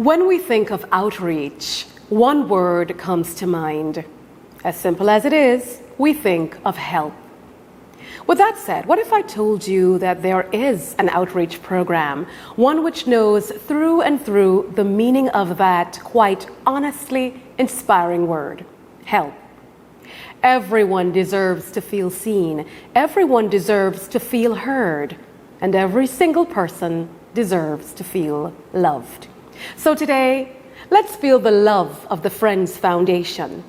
When we think of outreach, one word comes to mind. As simple as it is, we think of help. With that said, what if I told you that there is an outreach program, one which knows through and through the meaning of that quite honestly inspiring word, help? Everyone deserves to feel seen, everyone deserves to feel heard, and every single person deserves to feel loved. So today, let's feel the love of the Friends Foundation,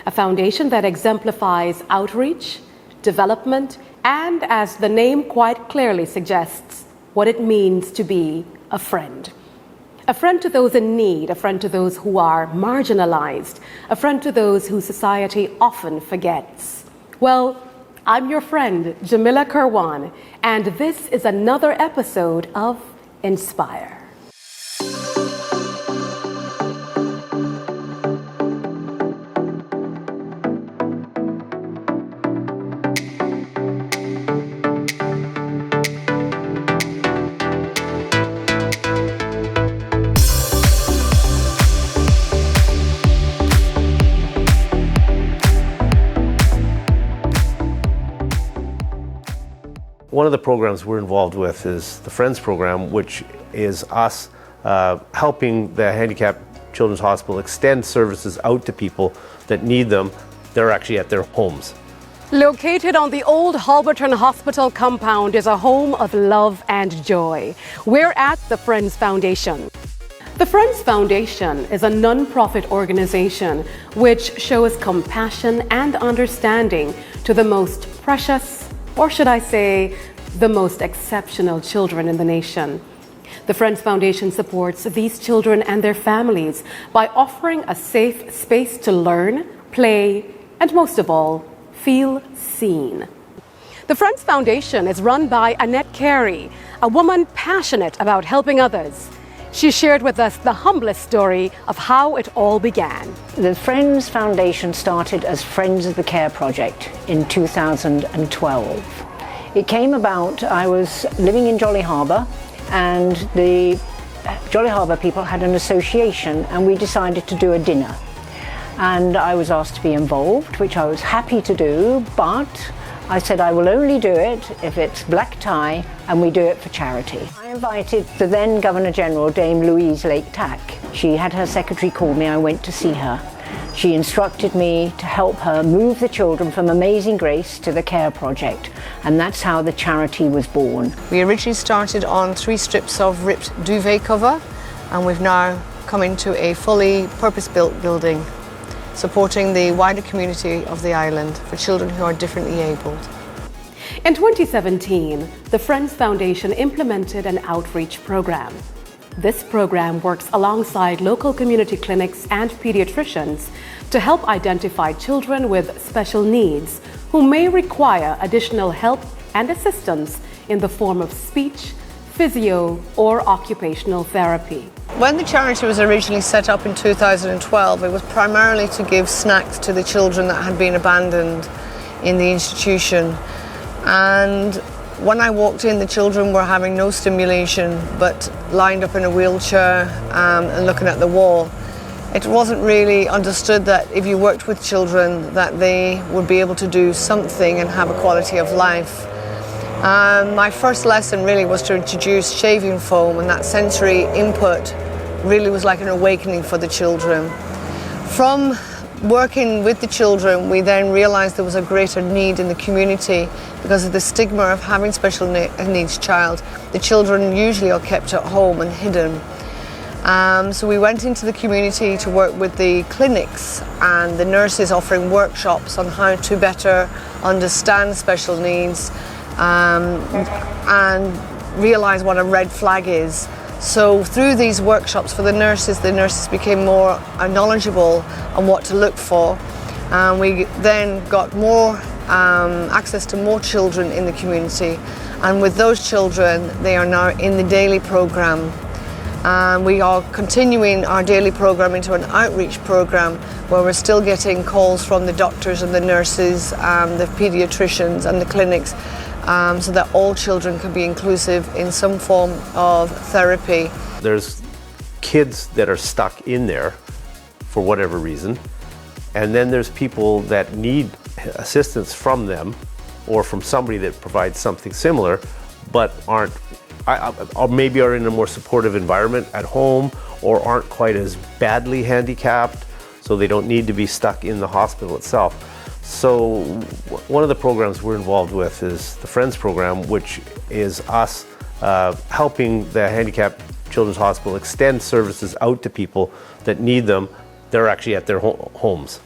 a foundation that exemplifies outreach, development, and, as the name quite clearly suggests, what it means to be a friend. A friend to those in need, a friend to those who are marginalized, a friend to those who society often forgets. Well, I'm your friend, Jamila Kirwan, and this is another episode of INSPAYER. One of the programs we're involved with is the Friends program, which is us helping the Handicapped Children's Hospital extend services out to people that need them. They're actually at their homes. Located on the old Halberton Hospital compound is a home of love and joy. We're at the Friends Foundation. The Friends Foundation is a non-profit organization which shows compassion and understanding to the most precious, or should I say, the most exceptional children in the nation. The Friends Foundation supports these children and their families by offering a safe space to learn, play, and most of all, feel seen. The Friends Foundation is run by Annette Carey, a woman passionate about helping others. She shared with us the humblest story of how it all began. The Friends Foundation started as Friends of the Care Project in 2012. It came about, I was living in Jolly Harbour, and the Jolly Harbour people had an association, and we decided to do a dinner. And I was asked to be involved, which I was happy to do, but I said I will only do it if it's black tie and we do it for charity. I invited the then Governor General, Dame Louise Lake Tack. She had her secretary call me, I went to see her. She instructed me to help her move the children from Amazing Grace to the Care Project, and that's how the charity was born. We originally started on 3 strips of ripped duvet cover, and we've now come into a fully purpose-built building, supporting the wider community of the island for children who are differently abled. In 2017, the Friends Foundation implemented an outreach program. This program works alongside local community clinics and pediatricians to help identify children with special needs who may require additional help and assistance in the form of speech, physio, or occupational therapy. When the charity was originally set up in 2012, it was primarily to give snacks to the children that had been abandoned in the institution. And when I walked in, the children were having no stimulation, but lined up in a wheelchair and looking at the wall. It wasn't really understood that if you worked with children, that they would be able to do something and have a quality of life. My first lesson really was to introduce shaving foam, and that sensory input really was like an awakening for the children. From working with the children, we then realized there was a greater need in the community because of the stigma of having special needs child. The children usually are kept at home and hidden. So we went into the community to work with the clinics and the nurses, offering workshops on how to better understand special needs and realize what a red flag is. So through these workshops for the nurses became more knowledgeable on what to look for. We then got more access to more children in the community, and with those children, they are now in the daily program. We are continuing our daily program into an outreach program where we're still getting calls from the doctors and the nurses, the pediatricians and the clinics, so that all children can be inclusive in some form of therapy. There's kids that are stuck in there for whatever reason, and then there's people that need assistance from them or from somebody that provides something similar, but aren't, or maybe are in a more supportive environment at home, or aren't quite as badly handicapped, so they don't need to be stuck in the hospital itself. So one of the programs we're involved with is the Friends program, which is us helping the Handicapped Children's Hospital extend services out to people that need them. They're actually at their homes.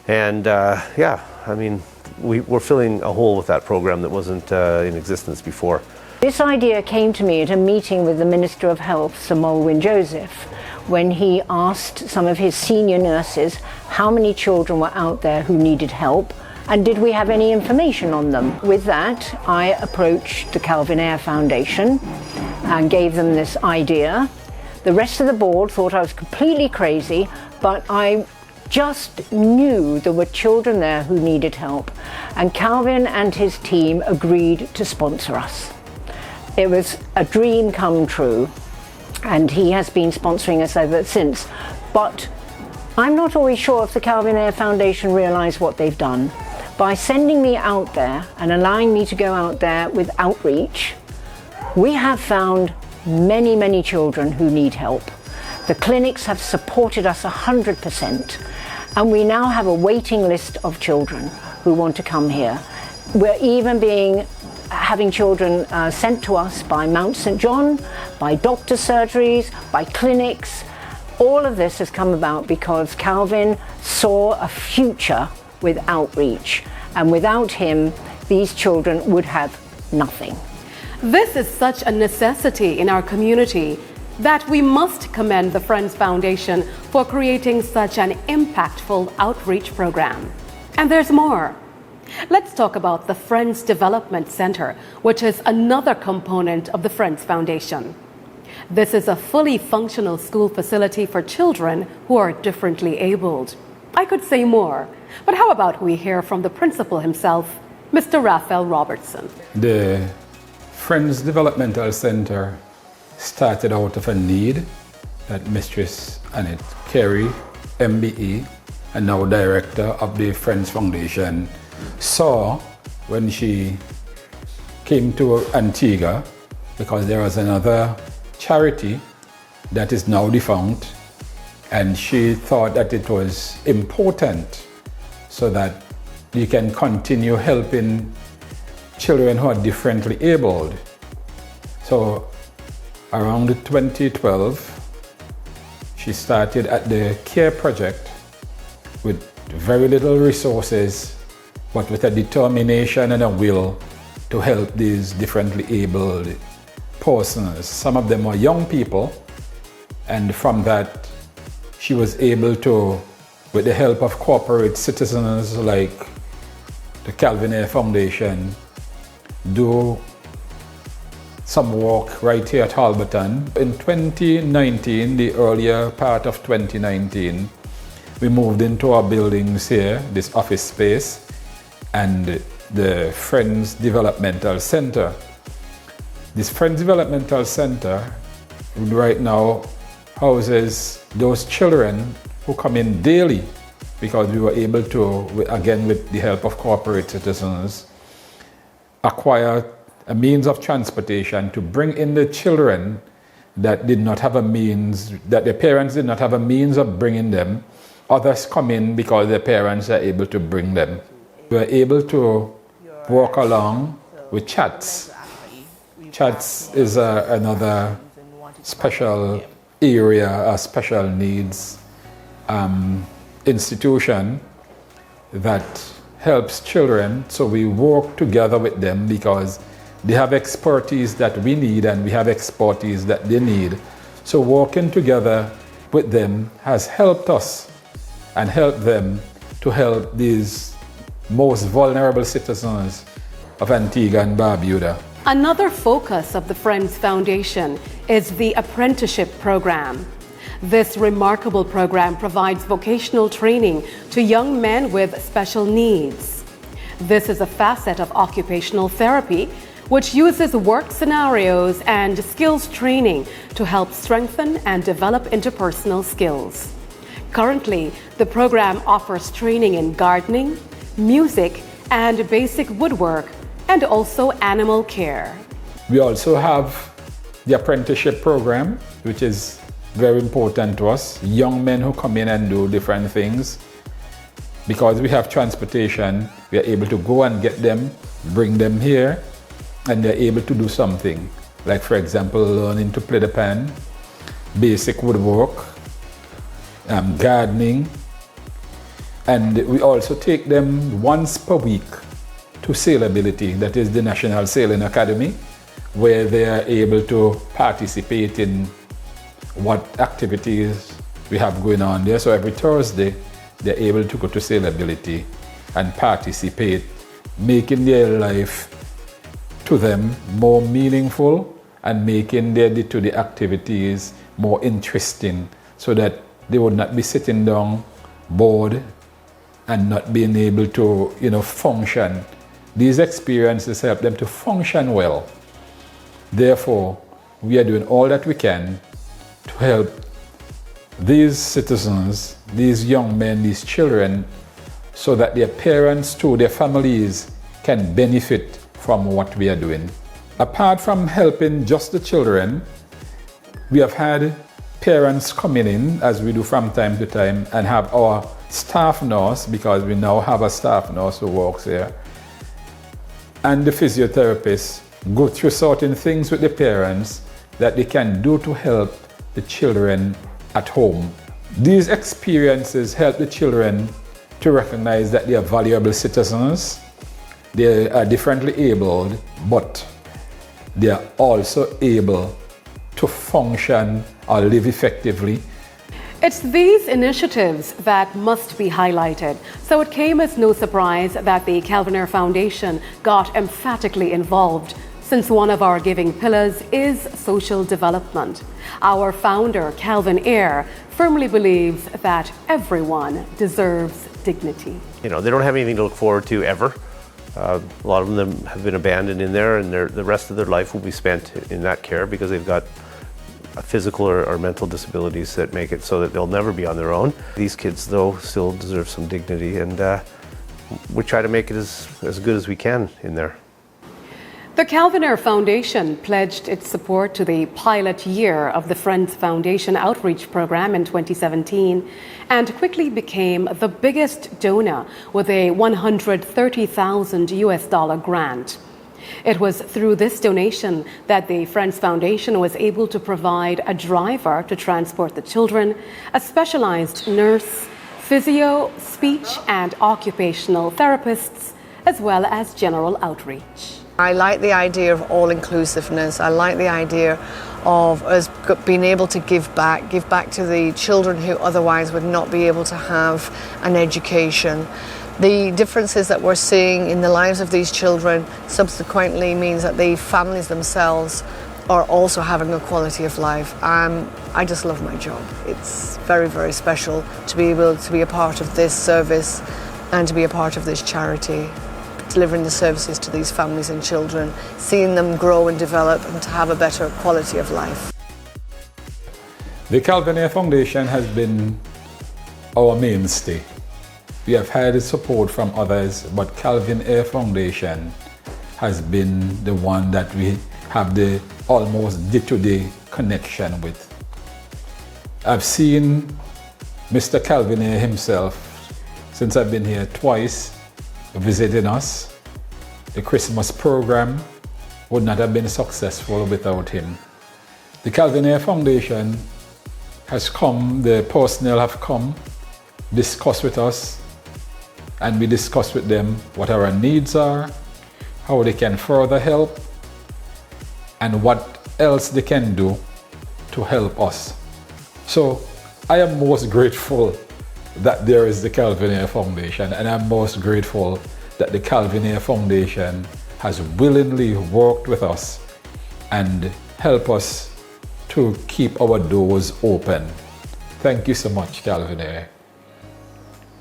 And yeah, I mean, we're filling a hole with that program that wasn't in existence before. This idea came to me at a meeting with the Minister of Health, Sir Molwyn Joseph, when he asked some of his senior nurses how many children were out there who needed help and did we have any information on them. With that, I approached the Calvin Ayre Foundation and gave them this idea. The rest of the board thought I was completely crazy, but I just knew there were children there who needed help, and Calvin and his team agreed to sponsor us. It was a dream come true, and he has been sponsoring us ever since. But I'm not always sure if the Calvin Ayre Foundation realise what they've done. By sending me out there and allowing me to go out there with outreach, we have found many, many children who need help. The clinics have supported us 100%, and we now have a waiting list of children who want to come here. We're even having children sent to us by Mount St. John, by doctor surgeries, by clinics. All of this has come about because Calvin saw a future with outreach, and without him, these children would have nothing. This is such a necessity in our community that we must commend the Friends Foundation for creating such an impactful outreach program. And there's more. Let's talk about the Friends Development Center, which is another component of the Friends Foundation. This is a fully functional school facility for children who are differently abled. I could say more, but how about we hear from the principal himself, Mr. Raphael Robertson. The Friends Developmental Center started out of a need that Mistress Annette Carey, MBE, and now director of the Friends Foundation, saw when she came to Antigua, because there was another charity that is now defunct, and she thought that it was important so that you can continue helping children who are differently abled. So around 2012, she started at the CARE project with very little resources, but with a determination and a will to help these differently abled persons. Some of them were young people, and from that she was able to, with the help of corporate citizens like the Calvin Ayre Foundation, do some work right here at Halberton. In 2019, the earlier part of 2019, we moved into our buildings here, this office space, and the Friends Developmental Center. This Friends Developmental Center right now houses those children who come in daily, because we were able to, again with the help of corporate citizens, acquire a means of transportation to bring in the children that did not have a means, that their parents did not have a means of bringing them. Others come in because their parents are able to bring them. We are able to walk along with CHATS. CHATS is another special area, a special needs institution that helps children. So we work together with them because they have expertise that we need and we have expertise that they need. So working together with them has helped us and helped them to help these most vulnerable citizens of Antigua and Barbuda. Another focus of the Friends Foundation is the apprenticeship program. This remarkable program provides vocational training to young men with special needs. This is a facet of occupational therapy which uses work scenarios and skills training to help strengthen and develop interpersonal skills. Currently, the program offers training in gardening, music, and basic woodwork, and also animal care. We also have the apprenticeship program, which is very important to us. Young men who come in and do different things. Because we have transportation, we are able to go and get them, bring them here, and they're able to do something. Like, for example, learning to play the pan, basic woodwork, gardening. And we also take them once per week to Sailability, that is the National Sailing Academy, where they are able to participate in what activities we have going on there. So every Thursday, they're able to go to Sailability and participate, making their life to them more meaningful and making their day-to-day activities more interesting, so that they would not be sitting down bored and not being able to, function. These experiences help them to function well. Therefore, we are doing all that we can to help these citizens, these young men, these children, so that their parents too, their families can benefit from what we are doing. Apart from helping just the children, we have had parents coming in, as we do from time to time, and have our staff nurse, because we now have a staff nurse who works here, and the physiotherapist go through certain things with the parents that they can do to help the children at home. These experiences help the children to recognize that they are valuable citizens, they are differently abled, but they are also able to function or live effectively. It's these initiatives that must be highlighted. So it came as no surprise that the Calvin Ayre Foundation got emphatically involved, since one of our giving pillars is social development. Our founder, Calvin Ayre, firmly believes that everyone deserves dignity. They don't have anything to look forward to ever. A lot of them have been abandoned in there, and the rest of their life will be spent in that care because they've got physical or mental disabilities that make it so that they'll never be on their own. These kids, though, still deserve some dignity, and we try to make it as good as we can in there. The Calvin Ayre Foundation pledged its support to the pilot year of the Friends Foundation outreach program in 2017 and quickly became the biggest donor with a $130,000 grant. It was through this donation that the Friends Foundation was able to provide a driver to transport the children, a specialized nurse, physio, speech and occupational therapists, as well as general outreach. I like the idea of all-inclusiveness. I like the idea of us being able to give back to the children who otherwise would not be able to have an education. The differences that we're seeing in the lives of these children subsequently means that the families themselves are also having a quality of life. I just love my job. It's very, very special to be able to be a part of this service and to be a part of this charity, delivering the services to these families and children, seeing them grow and develop and to have a better quality of life. The Calvin Ayre Foundation has been our mainstay. We have had support from others, but Calvin Ayre Foundation has been the one that we have the almost day-to-day connection with. I've seen Mr. Calvin Ayre himself since I've been here twice, visiting us. The Christmas program would not have been successful without him. The Calvin Ayre Foundation has come, the personnel have come, discuss with us, and we discuss with them what our needs are, how they can further help, and what else they can do to help us. So I am most grateful that there is the Calvin Ayre Foundation, and I'm most grateful that the Calvin Ayre Foundation has willingly worked with us and help us to keep our doors open. Thank you so much, Calvin Ayre,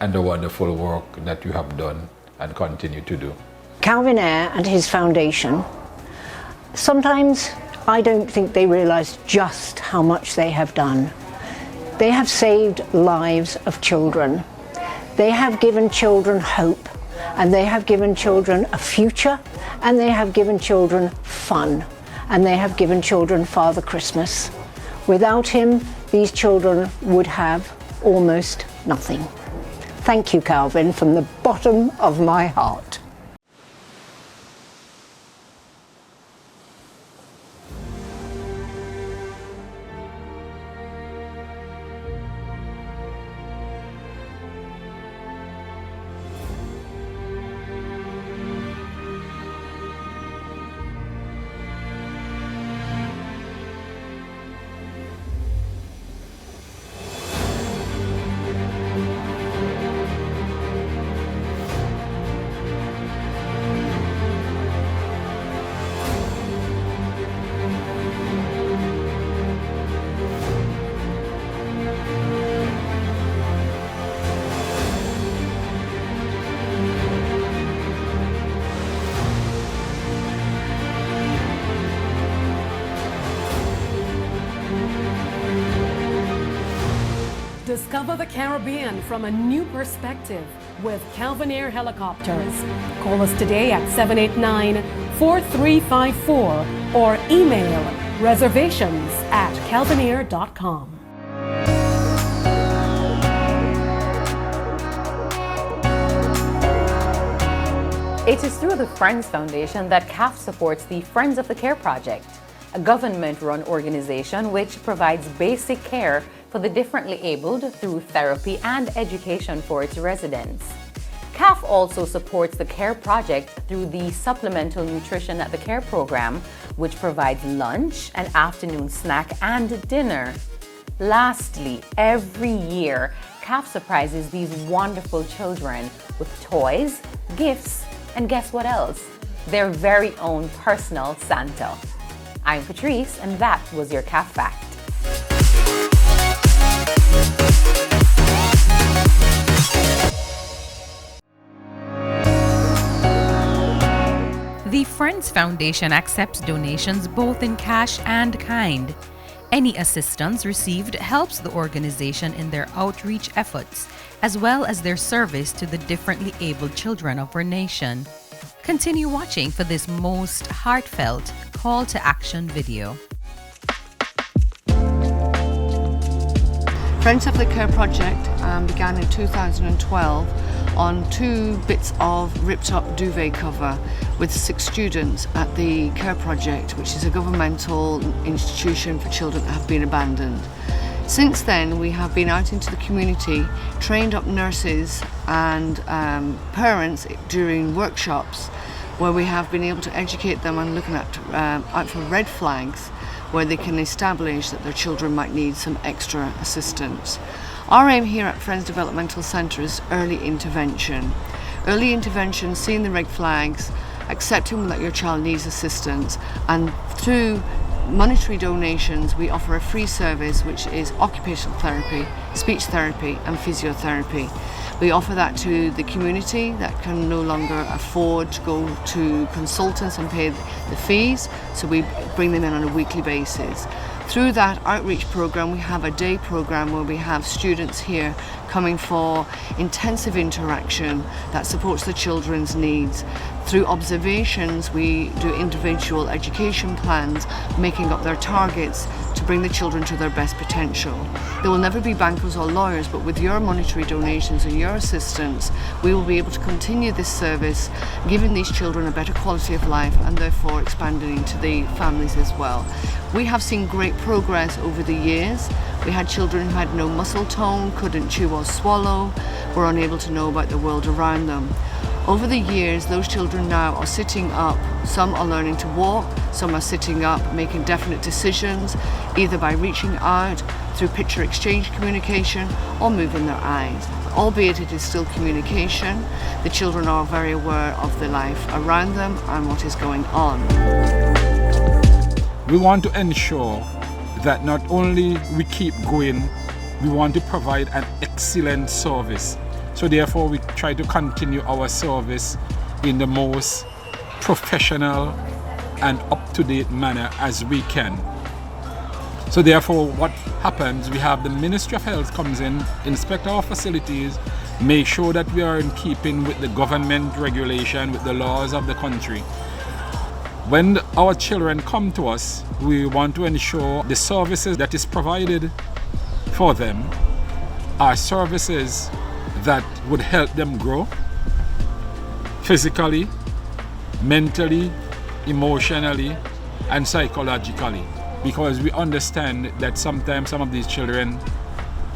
and the wonderful work that you have done and continue to do. Calvin Ayre and his foundation Sometimes I don't think they realize just how much they have done. They have saved lives of children. They have given children hope, and they have given children a future, and they have given children fun, and they have given children Father Christmas. Without him, these children would have almost nothing. Thank you, Calvin, from the bottom of my heart. Discover the Caribbean from a new perspective with Calvin Air Helicopters. Call us today at 789-4354 or email reservations@calvinair.com. It is through the Friends Foundation that CAF supports the Friends of the Care Project, a government-run organization which provides basic care for the differently abled through therapy and education for its residents. CAF also supports the Care Project through the Supplemental Nutrition at the Care program, which provides lunch, an afternoon snack, and dinner. Lastly, every year, CAF surprises these wonderful children with toys, gifts, and guess what else? Their very own personal Santa. I'm Patrice, and that was your CAF Fact. The Friends Foundation accepts donations both in cash and kind. Any assistance received helps the organization in their outreach efforts, as well as their service to the differently abled children of our nation. Continue watching for this most heartfelt call to action video. Friends of the Care Project began in 2012 on 2 bits of ripped up duvet cover with 6 students at the Care Project, which is a governmental institution for children that have been abandoned. Since then, we have been out into the community, trained up nurses and parents during workshops where we have been able to educate them on looking out for red flags where they can establish that their children might need some extra assistance. Our aim here at Friends Developmental Centre is early intervention. Early intervention, seeing the red flags, accepting that your child needs assistance, and through monetary donations we offer a free service which is occupational therapy, speech therapy and physiotherapy. We offer that to the community that can no longer afford to go to consultants and pay the fees, so we bring them in on a weekly basis. Through that outreach program, we have a day program where we have students here coming for intensive interaction that supports the children's needs. Through observations, we do individual education plans, making up their targets to bring the children to their best potential. There will never be bankers or lawyers, but with your monetary donations and your assistance, we will be able to continue this service, giving these children a better quality of life and therefore expanding into the families as well. We have seen great progress over the years. We had children who had no muscle tone, couldn't chew or swallow, were unable to know about the world around them. Over the years, those children now are sitting up. Some are learning to walk, some are sitting up, making definite decisions, either by reaching out through picture exchange communication or moving their eyes. Albeit it is still communication, the children are very aware of the life around them and what is going on. We want to ensure that not only we keep going, we want to provide an excellent service. So therefore we try to continue our service in the most professional and up-to-date manner as we can. So therefore, what happens, we have the Ministry of Health comes in, inspect our facilities, make sure that we are in keeping with the government regulation, with the laws of the country. When our children come to us, we want to ensure the services that is provided for them are services that would help them grow physically, mentally, emotionally, and psychologically. Because we understand that sometimes some of these children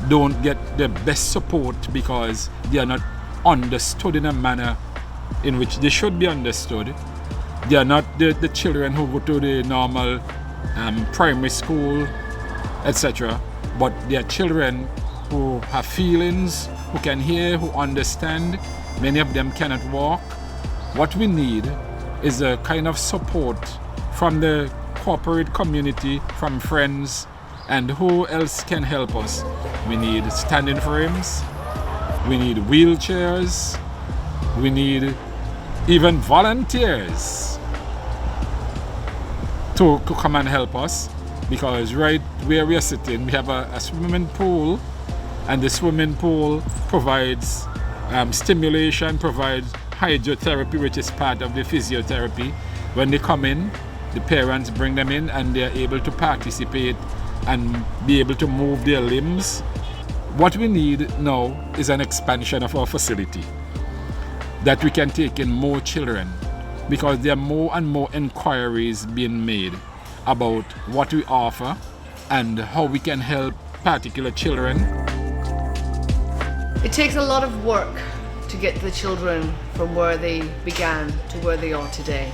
don't get the best support because they are not understood in a manner in which they should be understood. They are not the children who go to the normal primary school, etc. But they are children who have feelings, who can hear, who understand. Many of them cannot walk. What we need is a kind of support from the corporate community, from friends, and who else can help us. We need standing frames, we need wheelchairs, we need even volunteers to come and help us, because right where we are sitting we have a swimming pool, and the swimming pool provides stimulation, provides hydrotherapy, which is part of the physiotherapy. When they come in, the parents bring them in and they are able to participate and be able to move their limbs. What we need now is an expansion of our facility, that we can take in more children, because there are more and more inquiries being made about what we offer and how we can help particular children. It takes a lot of work to get the children from where they began to where they are today.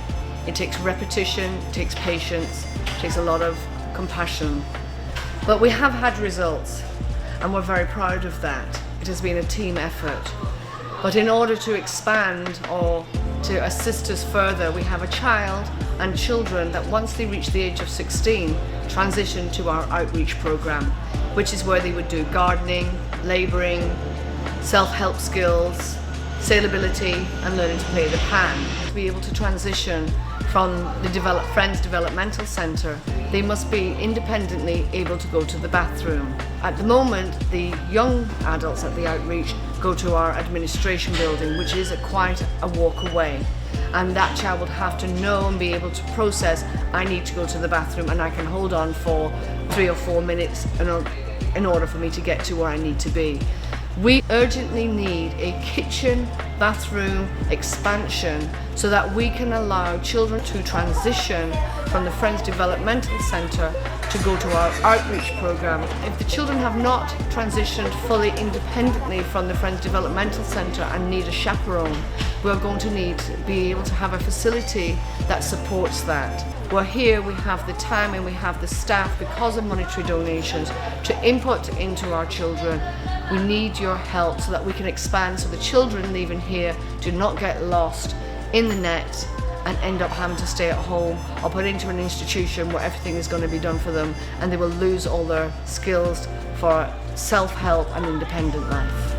It takes repetition, it takes patience, it takes a lot of compassion. But we have had results, and we're very proud of that. It has been a team effort. But in order to expand or to assist us further, we have a child and children that once they reach the age of 16, transition to our outreach program, which is where they would do gardening, labouring, self-help skills, sailability, and learning to play the pan. To be able to transition from the Friends Developmental Centre, they must be independently able to go to the bathroom. At the moment, the young adults at the outreach go to our administration building, which is quite a walk away. And that child would have to know and be able to process, I need to go to the bathroom, and I can hold on for 3 or 4 minutes in order for me to get to where I need to be. We urgently need a kitchen bathroom expansion so that we can allow children to transition from the Friends Developmental Centre to go to our outreach program. If the children have not transitioned fully independently from the Friends Developmental Centre and need a chaperone, we're going to need to be able to have a facility that supports that. We're here, we have the time and we have the staff, because of monetary donations, to input into our children. We need your help so that we can expand, so the children leaving here do not get lost in the net and end up having to stay at home or put into an institution where everything is going to be done for them, and they will lose all their skills for self-help and independent life.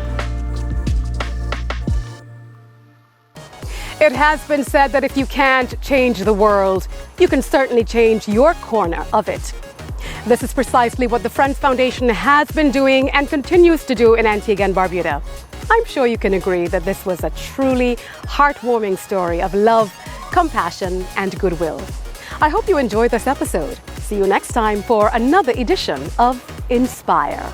It has been said that if you can't change the world, you can certainly change your corner of it. This is precisely what the Friends Foundation has been doing and continues to do in Antigua and Barbuda. I'm sure you can agree that this was a truly heartwarming story of love, compassion, and goodwill. I hope you enjoyed this episode. See you next time for another edition of Inspire.